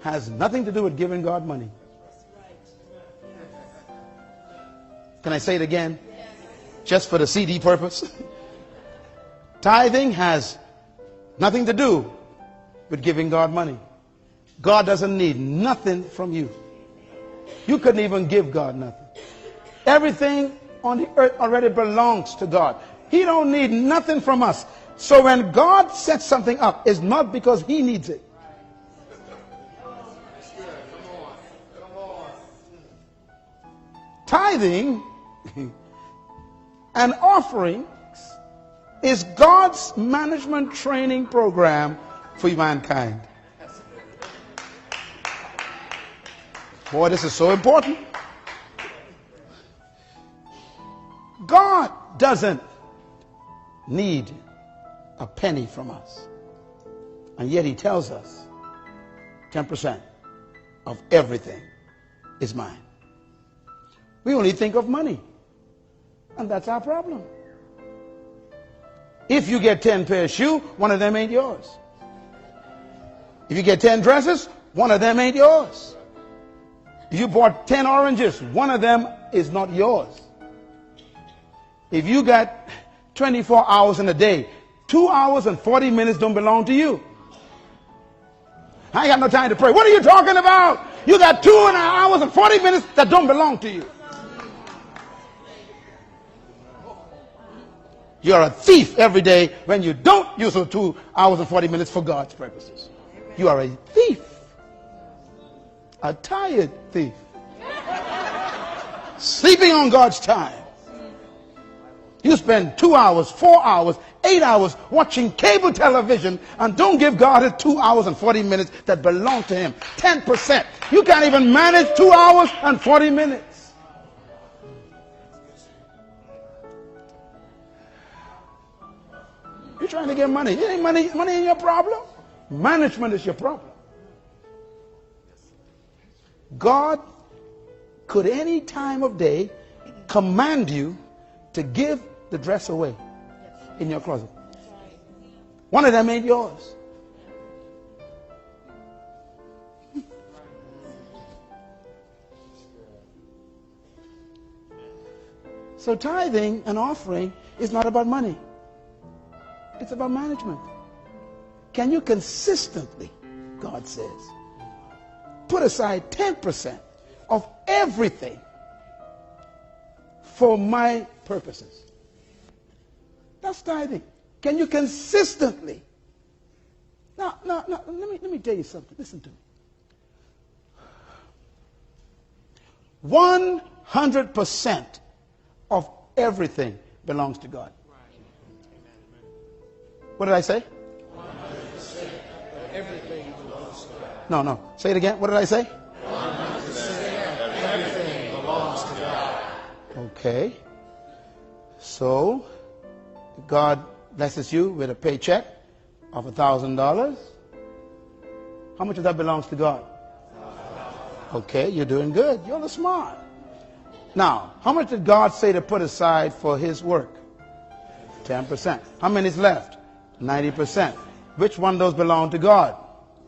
has nothing to do with giving God money. Can I say it again? Just for the CD purpose? Tithing has nothing to do with giving God money. God doesn't need nothing from you. You couldn't even give God nothing. Everything on the earth already belongs to God. He don't need nothing from us. So when God sets something up, it's not because he needs it. Tithing and offerings is God's management training program for mankind. Boy, this is so important. God doesn't need a penny from us. And yet he tells us 10% of everything is mine. We only think of money. And that's our problem. If you get 10 pairs of shoes, one of them ain't yours. If you get 10 dresses, one of them ain't yours. If you bought 10 oranges, one of them is not yours. If you got 24 hours in a day, 2 hours and 40 minutes don't belong to you. I ain't got no time to pray. What are you talking about? You got 2 hours and 40 minutes that don't belong to you. You're a thief every day when you don't use those 2 hours and 40 minutes for God's purposes. You are a thief. A tired thief. Sleeping on God's time. You spend 2 hours, 4 hours, 8 hours watching cable television and don't give God his 2 hours and 40 minutes that belong to him. 10%. You can't even manage 2 hours and 40 minutes. You're trying to get money. It ain't money ain't your problem. Management is your problem. God could any time of day command you to give the dress away in your closet. One of them ain't yours. So tithing and offering is not about money. It's about management. Can you consistently, God says, put aside 10% of everything for my purposes? That's tithing. Can you consistently? Now, let me tell you something. Listen to me. 100% of everything belongs to God. What did I say? 100% of everything belongs to God. No. Say it again. What did I say? 100% of everything belongs to God. Okay. So, God blesses you with a paycheck of $1,000. How much of that belongs to God? Okay, you're doing good. You're smart. Now, how much did God say to put aside for his work? 10%. How many is left? 90%. Which one of those belong to God?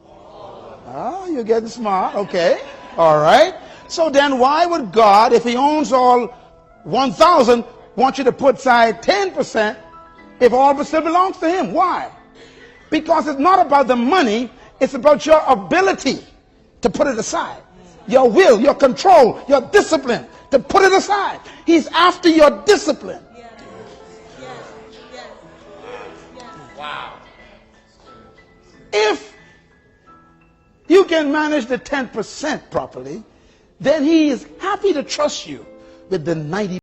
Oh, you're getting smart. Okay. All right. So then why would God, if he owns all 1,000, want you to put aside 10% if all of it still belongs to him? Why? Because it's not about the money. It's about your ability to put it aside. Your will, your control, your discipline to put it aside. He's after your discipline. Wow. If you can manage the 10% properly, then he is happy to trust you with the 90%.